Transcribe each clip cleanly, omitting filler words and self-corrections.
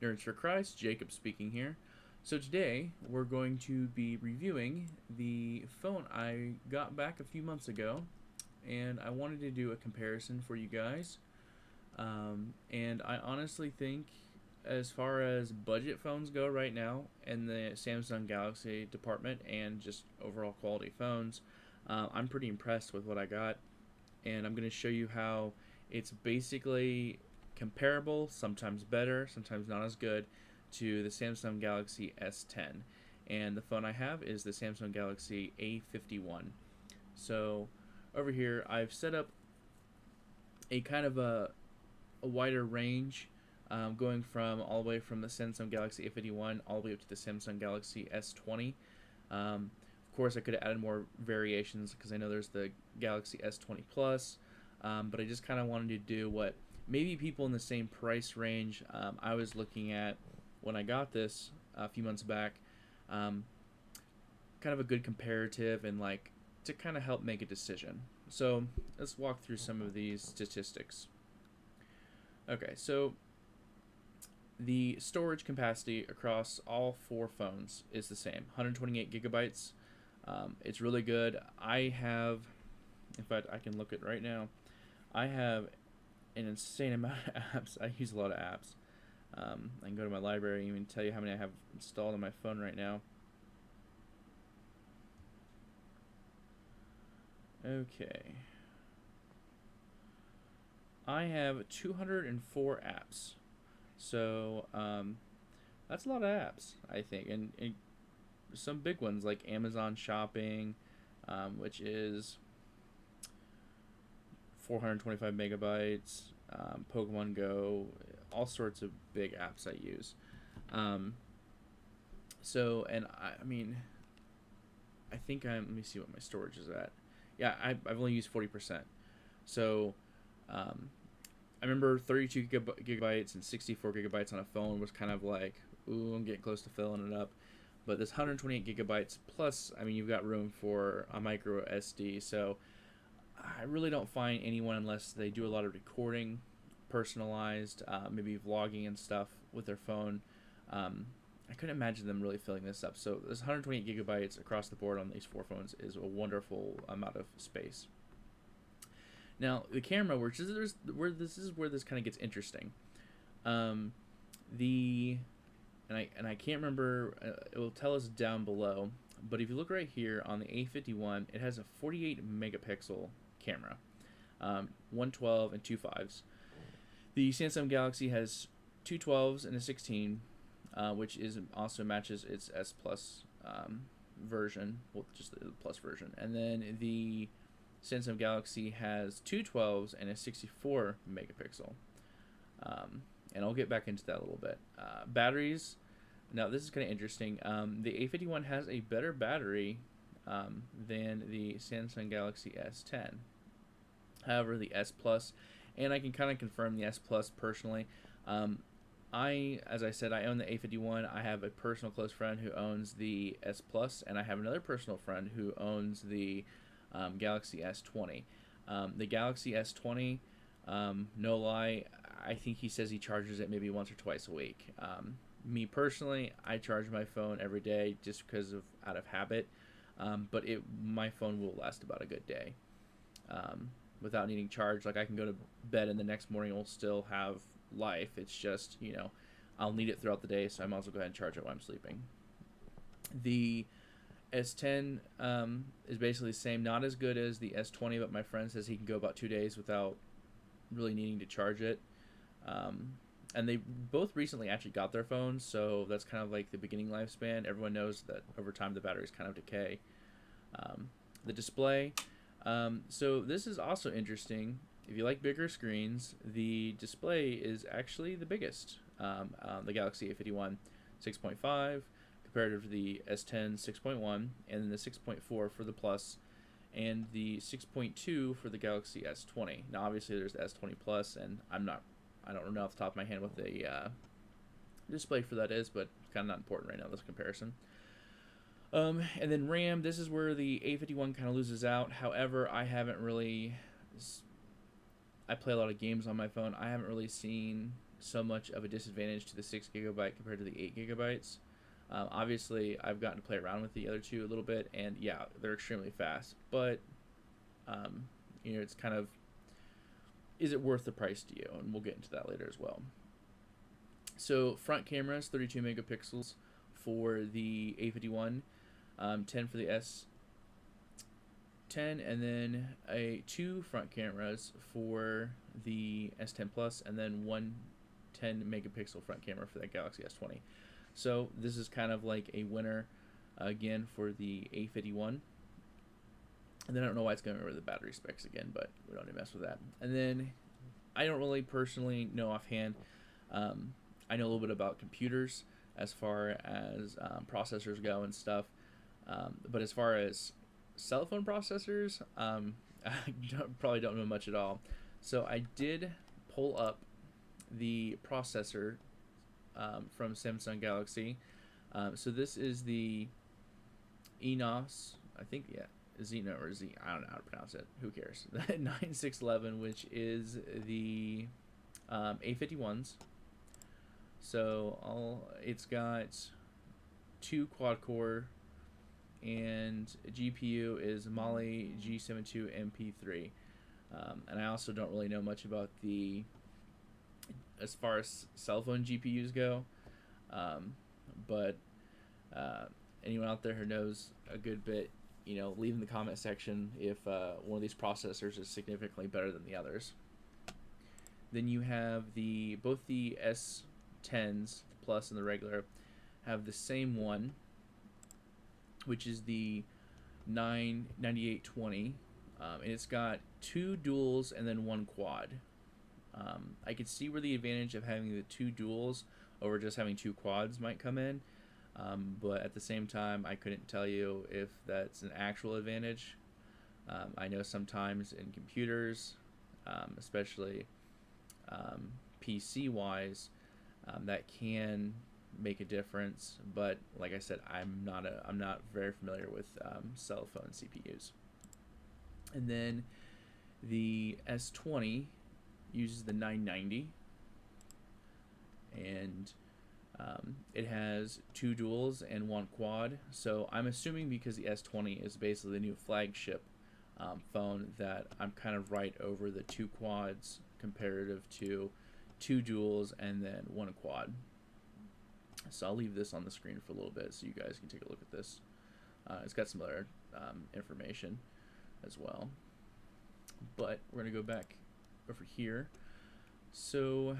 Nerds for Christ, Jacob speaking here. So today we're going to be reviewing the phone I got back a few months ago, and I wanted to do a comparison for you guys. And I honestly think, as far as budget phones go right now in the Samsung Galaxy department and just overall quality phones, I'm pretty impressed with what I got, and I'm going to show you how it's basically comparable, sometimes better, sometimes not as good, to the Samsung Galaxy S10. And the phone I have is the Samsung Galaxy A51. So over here, I've set up a kind of a wider range, going from all the way from the Samsung Galaxy A51 all the way up to the Samsung Galaxy S20. Of course, I could have added more variations because I know there's the Galaxy S20 Plus, but I just kind of wanted to do what maybe people in the same price range I was looking at when I got this a few months back, kind of a good comparative and like to kind of help make a decision. So let's walk through some of these statistics. Okay, so the storage capacity across all four phones is the same, 128 gigabytes. It's really good. I have, in fact, I can look at right now. I have an insane amount of apps. I use a lot of apps. I can go to my library and even tell you how many I have installed on my phone right now. Okay. I have 204 apps. So that's a lot of apps, I think. And some big ones like Amazon Shopping, which is 425 megabytes, Pokemon Go, all sorts of big apps I use. So, and I mean, I think let me see what my storage is at. Yeah, I've only used 40%. So, I remember 32 gigabytes and 64 gigabytes on a phone was kind of like, ooh, I'm getting close to filling it up. But this 128 gigabytes plus, I mean, you've got room for a micro SD. So I really don't find anyone, unless they do a lot of recording, personalized, maybe vlogging and stuff with their phone. I couldn't imagine them really filling this up. So this 128 gigabytes across the board on these four phones is a wonderful amount of space. Now the camera, where this kind of gets interesting. I can't remember. It will tell us down below. But if you look right here on the A51, it has a 48 megapixel camera, 112 and two 5s. The Samsung Galaxy has two 12s and a 16, which also matches its S Plus version, well, just the Plus version. And then the Samsung Galaxy has two 12s and a 64 megapixel. And I'll get back into that a little bit. Batteries. Now, this is kind of interesting. The A51 has a better battery than the Samsung Galaxy S10. However, the S Plus, and I can kind of confirm the S Plus personally. As I said, I own the A51. I have a personal close friend who owns the S Plus, and I have another personal friend who owns the Galaxy S20. The Galaxy S20, no lie, I think he says he charges it maybe once or twice a week. Me personally, I charge my phone every day just because of out of habit, but my phone will last about a good day without needing charge. Like, I can go to bed and the next morning will still have life. It's just, I'll need it throughout the day, so I might as well go ahead and charge it while I'm sleeping. The S10 is basically the same, not as good as the S20, but my friend says he can go about 2 days without really needing to charge it. And they both recently actually got their phones, so that's kind of like the beginning lifespan. Everyone knows that over time the batteries kind of decay. The display. So this is also interesting. If you like bigger screens, the display is actually the biggest. The Galaxy A51 6.5 comparative to the S10 6.1, and then the 6.4 for the Plus, and the 6.2 for the Galaxy S20. Now, obviously, there's the S20 Plus, and I don't know off the top of my head what the display for that is, but it's kind of not important right now, this comparison. And then RAM, this is where the A51 kind of loses out. However, I play a lot of games on my phone. I haven't really seen so much of a disadvantage to the 6 GB compared to the 8 GB. Obviously, I've gotten to play around with the other two a little bit, and yeah, they're extremely fast. But um, it's kind of, is it worth the price to you? And we'll get into that later as well. So front cameras, 32 megapixels for the A51, 10 for the S10, and then two front cameras for the S10 Plus, and then one 10 megapixel front camera for that Galaxy S20. So this is kind of like a winner again for the A51. And then I don't know why it's going over the battery specs again, but we don't need to mess with that. And then I don't really personally know offhand. I know a little bit about computers as far as processors go and stuff. But as far as cell phone processors, I probably don't know much at all. So I did pull up the processor from Samsung Galaxy. So this is the ENOS, I think, yeah, Xeno or Z, I don't know how to pronounce it. Who cares? 9611, which is the A51s. So it's got 2 quad core, and GPU is Mali G72 MP3. And I also don't really know much about as far as cell phone GPUs go, but anyone out there who knows a good bit, leave in the comment section if one of these processors is significantly better than the others. Then you have both the S10s, the Plus and the regular, have the same one, which is the 9820, and it's got 2 duals and then 1 quad. I could see where the advantage of having the 2 duals over just having 2 quads might come in, but at the same time, I couldn't tell you if that's an actual advantage. I know sometimes in computers, especially PC-wise, that can make a difference. But like I said, I'm not very familiar with cell phone CPUs. And then the S20 uses the 990, and it has 2 duals and 1 quad. So I'm assuming because the S20 is basically the new flagship phone, that I'm kind of right over the 2 quads comparative to 2 duals and then 1 quad. So I'll leave this on the screen for a little bit so you guys can take a look at this. It's got some other information as well. But we're going to go back over here. So,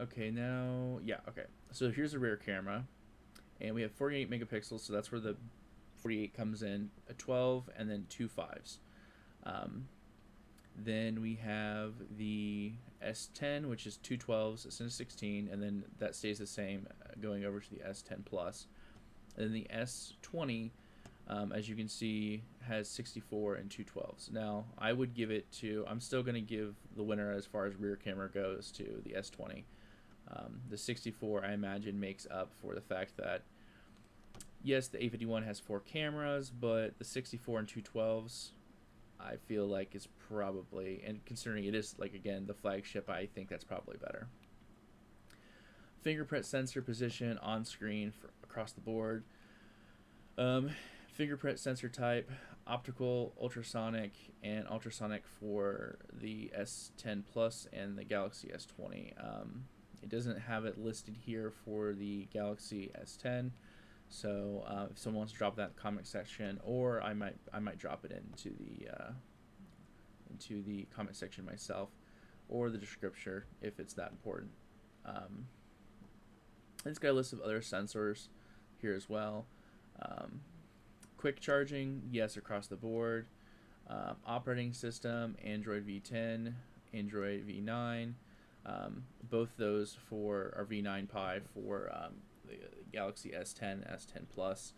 okay, now, yeah, okay. So here's the rear camera. And we have 48 megapixels, so that's where the 48 comes in. A 12 and then 2 5s. Then we have the S10, which is 2 12s, it's in a 16, and then that stays the same going over to the S10 Plus. And then the S20, as you can see, has 64 and 2 12s. Now, I would give it to, I'm still going to give the winner as far as rear camera goes to the S20. The 64, I imagine, makes up for the fact that, yes, the A51 has 4 cameras, but the 64 and 2 12s, I feel like is probably, and considering it is, like, again, the flagship, I think that's probably better. Fingerprint sensor position on screen across the board. Fingerprint sensor type, optical, ultrasonic, and ultrasonic for the S10 Plus and the Galaxy S20. It doesn't have it listed here for the Galaxy S10. So if someone wants to drop that in the comment section, or I might drop it into the comment section myself, or the description if it's that important. It's got a list of other sensors here as well. Quick charging, yes, across the board. Operating system, Android V10, Android V9. Both those are V9 Pi for the Galaxy S10, S10 Plus.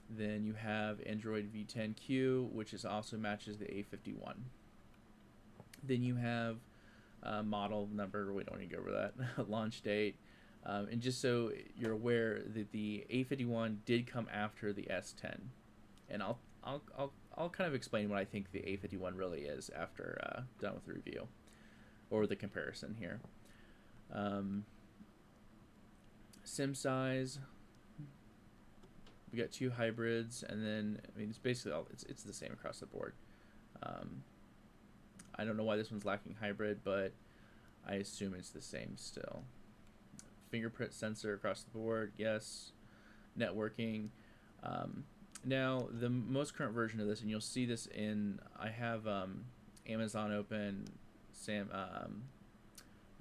Then you have Android V10Q, which also matches the A51. Then you have model number, we don't need to go over that, launch date. And just so you're aware that the A51 did come after the S10. And I'll kind of explain what I think the A51 really is after done with the review or the comparison here. Um, SIM size, we got 2 hybrids, and then I mean it's basically all it's the same across the board. Um, I don't know why this one's lacking hybrid, but I assume it's the same still. Fingerprint sensor across the board, yes. Networking. Um, Now the most current version of this, and you'll see this in, I have Amazon open,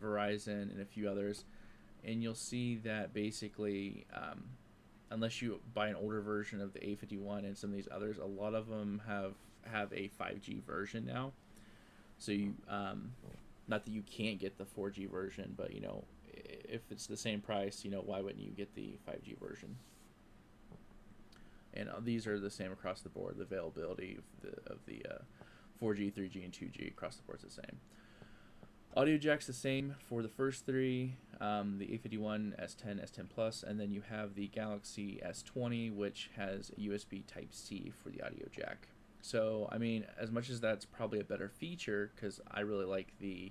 Verizon, and a few others, and you'll see that basically, unless you buy an older version of the A51 and some of these others, a lot of them have a 5G version now. So you, not that you can't get the 4G version, but if it's the same price, why wouldn't you get the 5G version? And these are the same across the board. The availability of the 4G, 3G, and 2G across the board is the same. Audio jack's the same for the first 3, the A51, S10, S10 Plus, and then you have the Galaxy S20, which has a USB Type-C for the audio jack. So, I mean, as much as that's probably a better feature, because I really like the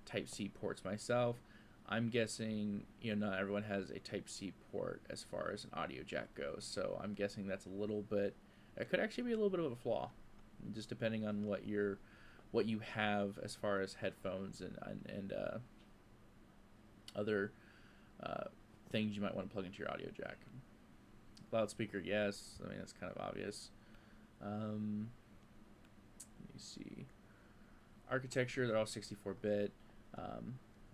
Type-C ports myself, I'm guessing, not everyone has a Type-C port as far as an audio jack goes. So I'm guessing that's a little bit, it could actually be a little bit of a flaw, just depending on what you have as far as headphones and other things you might want to plug into your audio jack. Loudspeaker, yes. I mean, that's kind of obvious. Let me see. Architecture, they're all 64-bit.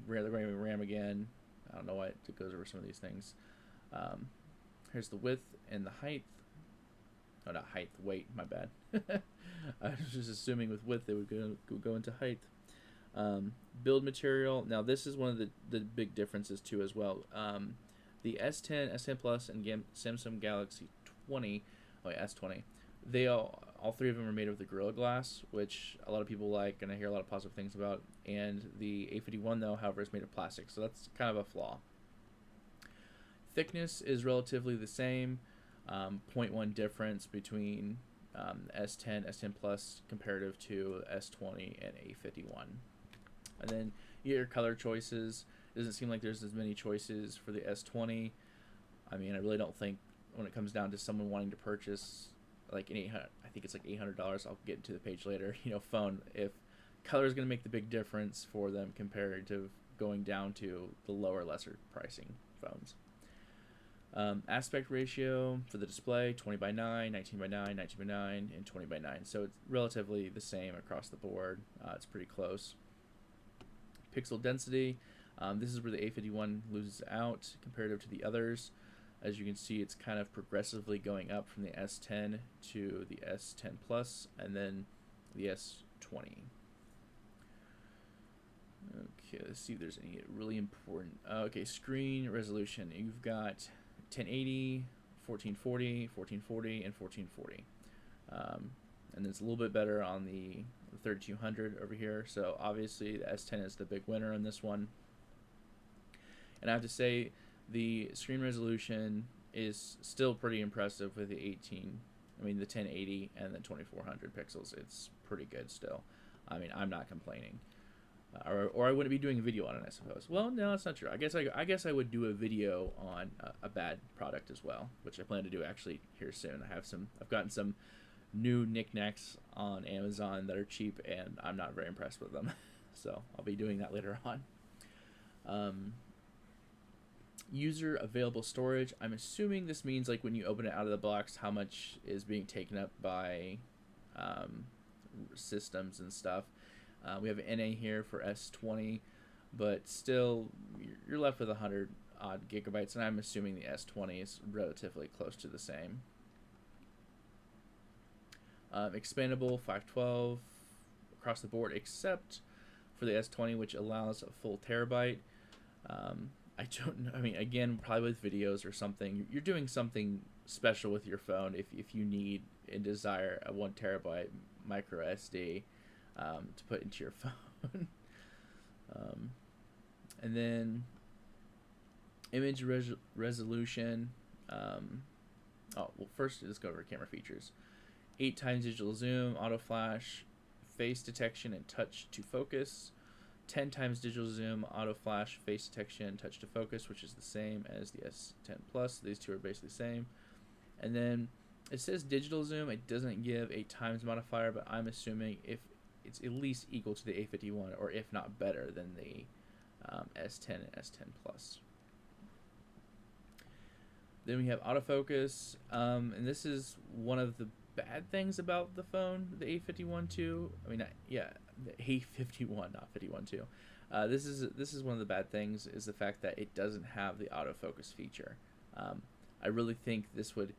They're going to be RAM again. I don't know why it goes over some of these things. Here's the width and the height. Oh, not height, weight, my bad. I was just assuming with width they would go into height. Build material. Now this is one of the big differences too as well. The S10, S10 Plus, and Samsung Galaxy 20, S20, they all 3 of them are made of the Gorilla Glass, which a lot of people like, and I hear a lot of positive things about. And the A51, though, however, is made of plastic, so that's kind of a flaw. Thickness is relatively the same, 0.1 difference between S10, S10 Plus comparative to S20 and A51. And then you get your color choices. It doesn't seem like there's as many choices for the S20. I mean, I really don't think when it comes down to someone wanting to purchase like an $800, I think it's like $800, I'll get into the page later, phone, if color is going to make the big difference for them compared to going down to the lower, lesser pricing phones. Aspect ratio for the display, 20:9, 19:9, 19:9, and 20:9. So it's relatively the same across the board. It's pretty close. Pixel density, this is where the A51 loses out comparative to the others. As you can see, it's kind of progressively going up from the S10 to the S10 Plus and then the S20. Okay, let's see if there's any really important. Okay, screen resolution. You've got 1080, 1440, 1440, and 1440. And it's a little bit better on the 3200 over here. So obviously the S10 is the big winner on this one. And I have to say, the screen resolution is still pretty impressive with the the 1080 and the 2400 pixels. It's pretty good still. I mean, I'm not complaining. Or I wouldn't be doing a video on it, I suppose. Well, no, that's not true. I guess I would do a video on a bad product as well, which I plan to do actually here soon. I've gotten some new knickknacks on Amazon that are cheap, and I'm not very impressed with them. So I'll be doing that later on. User available storage. I'm assuming this means like when you open it out of the box, how much is being taken up by systems and stuff. We have an NA here for S20, but still you're left with 100 odd gigabytes, and I'm assuming the S20 is relatively close to the same. Expandable 512 across the board, except for the S20, which allows a full terabyte. I don't know. I mean, again, probably with videos or something, you're doing something special with your phone if you need and desire a 1 terabyte micro SD to put into your phone. And then image resolution. First let's go over camera features. 8x digital zoom, auto flash, face detection, and touch to focus. 10 times digital zoom, auto flash, face detection, touch to focus, which is the same as the S10 Plus. These two are basically the same. And then it says digital zoom. It doesn't give a times modifier, but I'm assuming if it's at least equal to the A51, or if not better than the S10 and S10 Plus. Then we have autofocus, and this is one of the bad things about the phone, the A51 too. I mean, yeah, the A51, not 51 too. This is one of the bad things, is the fact that it doesn't have the autofocus feature. I really think this would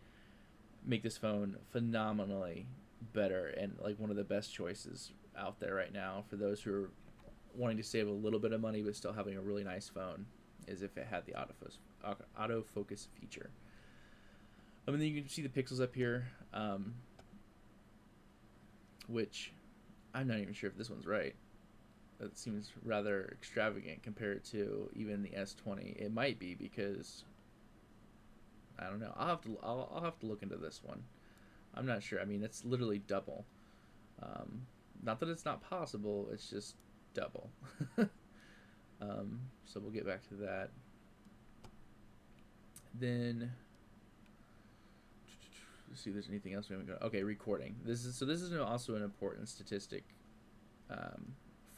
make this phone phenomenally better, and like one of the best choices out there right now for those who are wanting to save a little bit of money but still having a really nice phone, is if it had the autofocus feature. I mean, you can see the pixels up here, which I'm not even sure if this one's right. That seems rather extravagant compared to even the S20. It might be, because I don't know. I'll have to look into this one. I'm not sure. I mean, it's literally double. Not that it's not possible. It's just double. So we'll get back to that. Then let's see if there's anything else we haven't got. Okay, recording. This is also an important statistic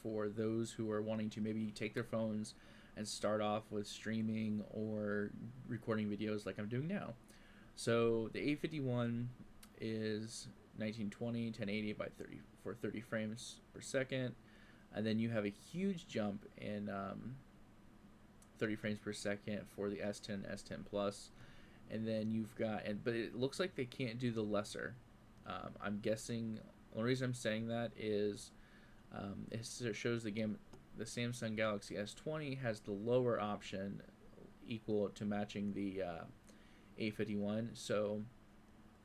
for those who are wanting to maybe take their phones and start off with streaming or recording videos like I'm doing now. So the A51 is 1920 1080 by 30 frames per second, and then you have a huge jump in 30 frames per second for the S10 S10 Plus, and then you've got, but it looks like they can't do the lesser. I'm guessing the only reason I'm saying that is it shows the Samsung Galaxy S20 has the lower option equal to matching the A51, so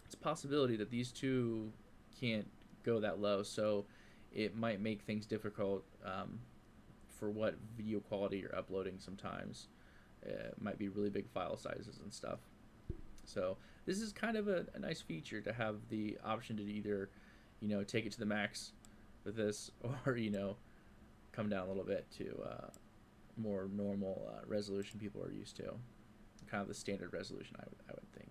it's a possibility that these two can't go that low, so it might make things difficult for what video quality you're uploading sometimes. It might be really big file sizes and stuff. So this is kind of a nice feature to have the option to either, take it to the max with this, or, come down a little bit to more normal resolution people are used to. Kind of the standard resolution, I would think.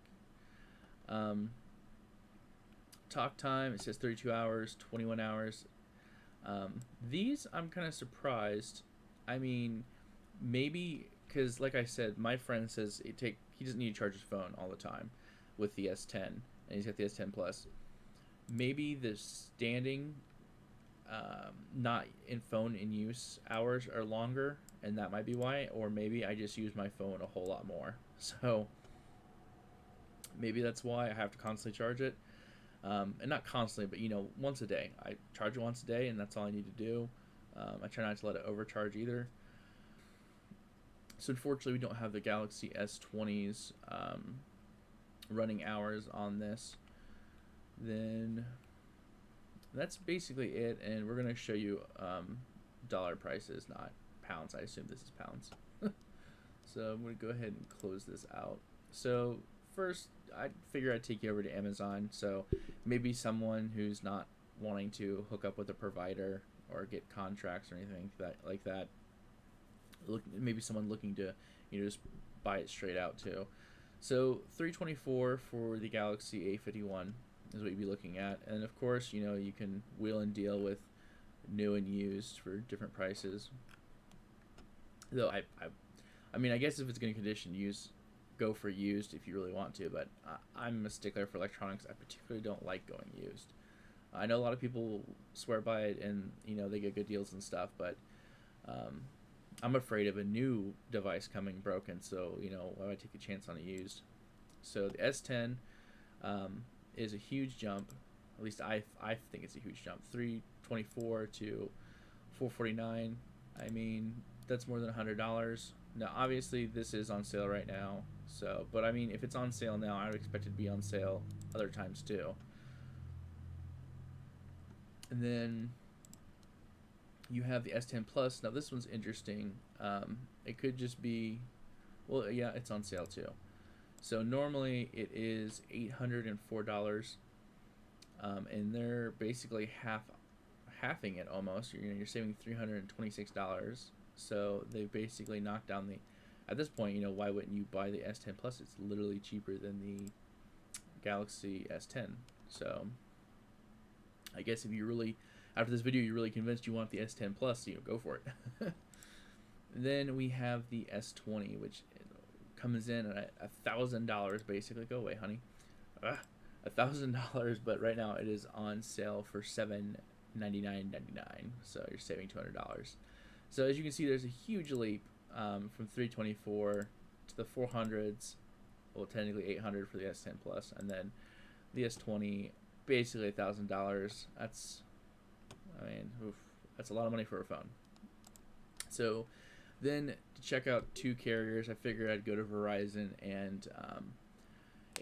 Talk time, it says 32 hours, 21 hours. These, I'm kind of surprised. I mean, maybe, because like I said, my friend says he doesn't need to charge his phone all the time with the S10, and he's got the S10 Plus. Maybe the standing, not in phone in use hours are longer, and that might be why. Or maybe I just use my phone a whole lot more, so maybe that's why I have to constantly charge it. And not constantly, but once a day. I charge it once a day, and that's all I need to do. I try not to let it overcharge either. So unfortunately, we don't have the Galaxy S20's running hours on this. Then that's basically it, and we're going to show you dollar prices, not pounds. I assume this is pounds. So I'm going to go ahead and close this out. So first, I figure I'd take you over to Amazon. So maybe someone who's not wanting to hook up with a provider or get contracts or anything like that. Maybe someone looking to just buy it straight out too. So $324 for the Galaxy A51 is what you'd be looking at, and of course you can wheel and deal with new and used for different prices. Though I mean, I guess if it's going to condition, go for used if you really want to, but I'm a stickler for electronics. I particularly don't like going used. I know a lot of people swear by it, and they get good deals and stuff, but I'm afraid of a new device coming broken, so why would I take a chance on a used? So the S10 is a huge jump. At least I think it's a huge jump. $324 to $449. I mean, that's more than $100. Now, obviously, this is on sale right now. So, but I mean, if it's on sale now, I would expect it to be on sale other times too. And then you have the S10 Plus. Now, this one's interesting. It could just be, well, yeah, it's on sale too. So normally it is $804, and they're basically halving it almost. You're saving $326. So they basically knocked down the. At this point, why wouldn't you buy the S10 Plus? It's literally cheaper than the Galaxy S10. So I guess if you really, after this video, you're really convinced you want the S10 Plus, go for it. Then we have the S20, which comes in at $1,000 basically. Go away, honey. $1,000, but right now it is on sale for $799.99. So you're saving $200. So as you can see, there's a huge leap from 324 to the 400s. Well, technically 800 for the S10 Plus, and then the S20 basically $1,000. That's, that's a lot of money for a phone. So then to check out two carriers, I figured I'd go to Verizon and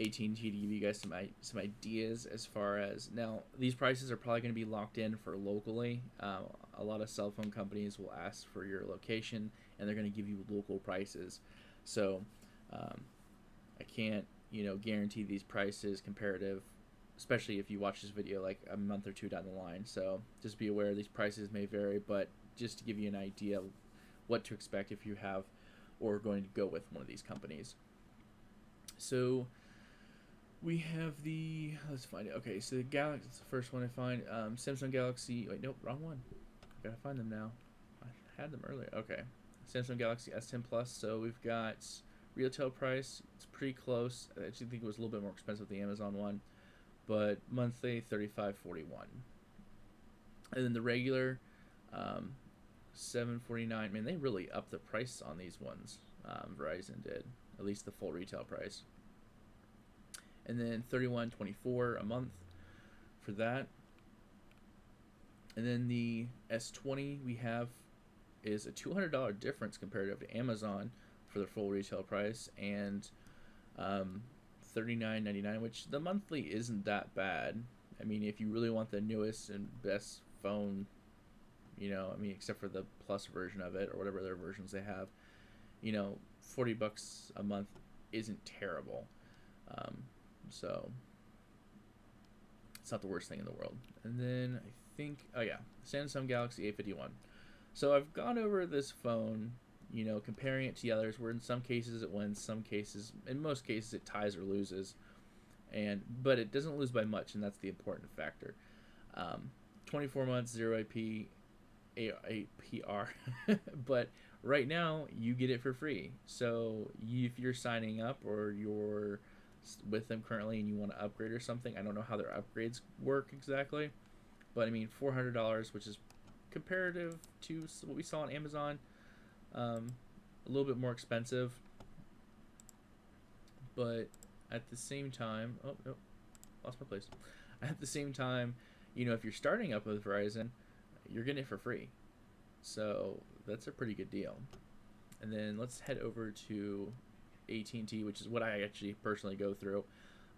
AT&T to give you guys some ideas as far as, now these prices are probably going to be locked in for locally. A lot of cell phone companies will ask for your location and they're going to give you local prices. So I can't guarantee these prices comparative, especially if you watch this video like a month or two down the line. So just be aware these prices may vary, but just to give you an idea of what to expect if you have or are going to go with one of these companies. So we have the, let's find it. Okay, so the Galaxy, it's the first one I find. Samsung Galaxy, wait, nope, wrong one. I gotta find them now. I had them earlier. Okay, Samsung Galaxy S10 Plus. So we've got retail price. It's pretty close. I actually think it was a little bit more expensive than the Amazon one, but monthly $35.41. And then the regular, $749. Man, they really upped the price on these ones. Verizon did, at least the full retail price. And then $31.24 a month for that. And then the S20 we have is a $200 difference comparative to Amazon for the full retail price, and $39.99, which the monthly isn't that bad. I mean, if you really want the newest and best phone, except for the Plus version of it or whatever other versions they have, $40 a month isn't terrible. So it's not the worst thing in the world. And then I think, oh yeah, Samsung Galaxy A51. So I've gone over this phone, comparing it to the others, where in some cases it wins, in most cases it ties or loses, but it doesn't lose by much, and that's the important factor. 24 months, 0 APR, but right now you get it for free. So if you're signing up or you're with them currently and you want to upgrade or something, I don't know how their upgrades work exactly, but I mean $400, which is comparative to what we saw on Amazon, a little bit more expensive, but at the same time, oh no, lost my place. At the same time, if you're starting up with Verizon, you're getting it for free, so that's a pretty good deal. And then let's head over to AT&T, which is what I actually personally go through.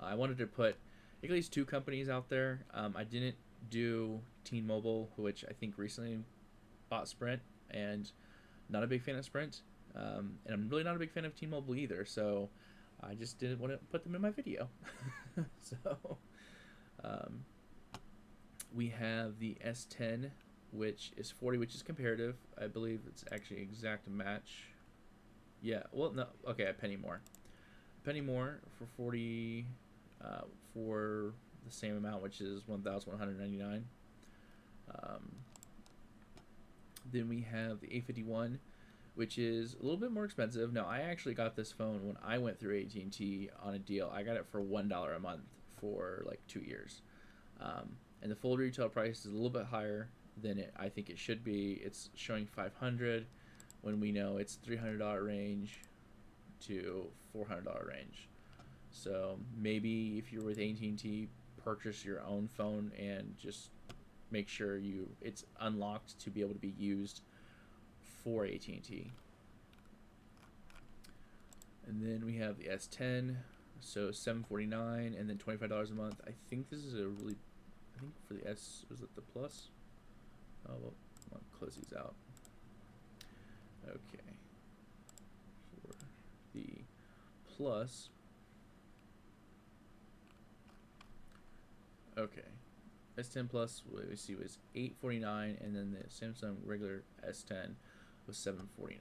I wanted to put at least two companies out there. I didn't do T-Mobile, which I think recently bought Sprint, and not a big fan of Sprint, and I'm really not a big fan of T-Mobile either, so I just didn't want to put them in my video. So we have the S10, which is $40, which is comparative. I believe it's actually exact match. Yeah, well, no, okay, a penny more. A penny more for 40, for the same amount, which is $1,199. Then we have the A51, which is a little bit more expensive. Now, I actually got this phone when I went through AT&T on a deal. I got it for $1 a month for like 2 years. And the full retail price is a little bit higher than I think it should be. It's showing $500 when we know it's $300 range to $400 range. So maybe if you're with AT&T, purchase your own phone and just make sure it's unlocked to be able to be used for AT&T. And then we have the S10, so $749 and then $25 a month. I think this is I think for the S, was it the Plus? Oh, well, I'll close these out. Okay. For the Plus. Okay. S10 Plus, what we see, was $849, and then the Samsung regular S10 was $749.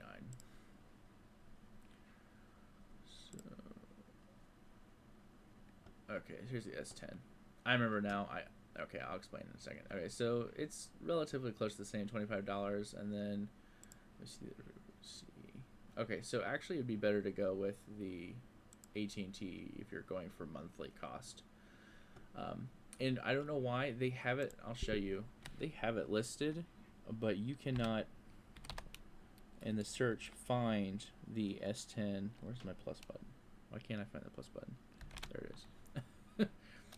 So, okay, here's the S10. I remember now. Okay, I'll explain in a second. Okay, so it's relatively close to the same, $25, and then let's see. Okay, so actually, it'd be better to go with the AT&T if you're going for monthly cost. And I don't know why they have it. I'll show you. They have it listed, but you cannot in the search find the S10. Where's my plus button? Why can't I find the plus button? There it is.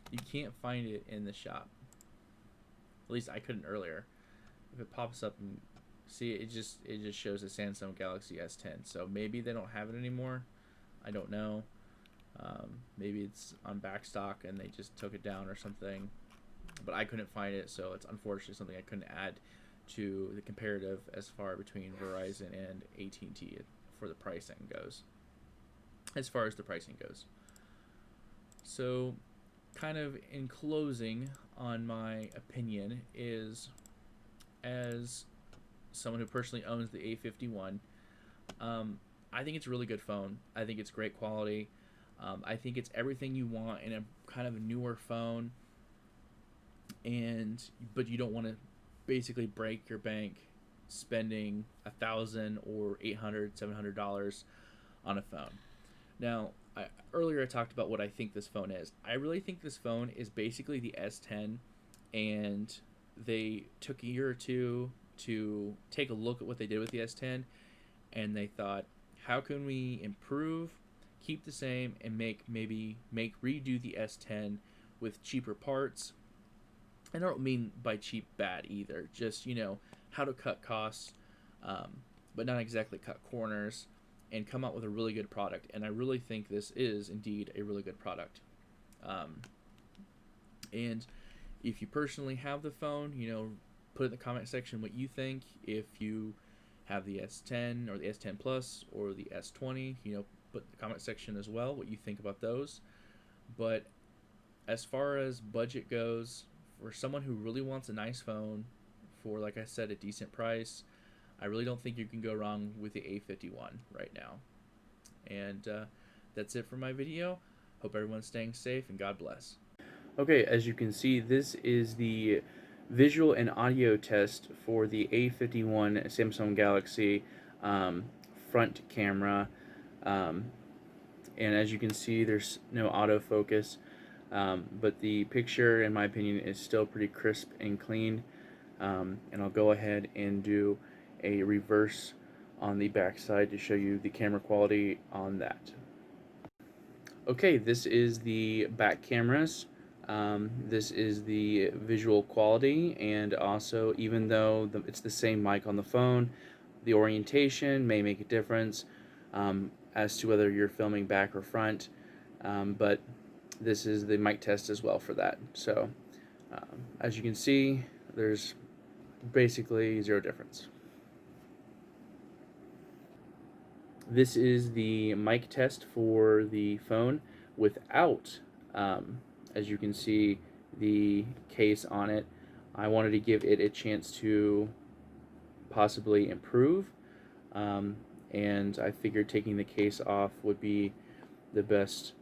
You can't find it in the shop. At least I couldn't earlier. If it pops up and see it just shows the Samsung Galaxy S10. So maybe they don't have it anymore. I don't know. Maybe it's on backstock and they just took it down or something. But I couldn't find it, so it's unfortunately something I couldn't add to the comparative as far between Verizon and AT&T for the pricing goes. As far as the pricing goes. So, kind of in closing on my opinion is, as someone who personally owns the A51, I think it's a really good phone. I think it's great quality. I think it's everything you want in a kind of a newer phone, but you don't want to basically break your bank spending $1,000 or $800, $700 on a phone. Now, earlier I talked about what I think this phone is. I really think this phone is basically the S10, and they took a year or two to take a look at what they did with the S10, and they thought, how can we improve, keep the same, and maybe redo the S10 with cheaper parts. I don't mean by cheap bad either, just how to cut costs, but not exactly cut corners, and come out with a really good product. And I really think this is indeed a really good product. And if you personally have the phone, put in the comment section what you think. If you have the S10 or the S10 Plus or the S20, put in the comment section as well what you think about those. But as far as budget goes, for someone who really wants a nice phone for, like I said, a decent price, I really don't think you can go wrong with the A51 right now. And that's it for my video. Hope everyone's staying safe, and God bless. Okay, as you can see, this is the visual and audio test for the A51 Samsung Galaxy front camera. And as you can see, there's no autofocus. But the picture, in my opinion, is still pretty crisp and clean. And I'll go ahead and do a reverse on the back side to show you the camera quality on that. Okay, this is the back cameras. This is the visual quality, and also, even though it's the same mic on the phone, the orientation may make a difference as to whether you're filming back or front. But this is the mic test as well for that. So as you can see, there's basically zero difference. This is the mic test for the phone without, as you can see, the case on it. I wanted to give it a chance to possibly improve, and I figured taking the case off would be the best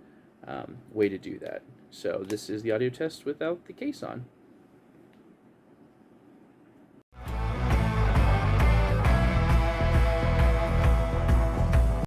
way to do that. So this is the audio test without the case on.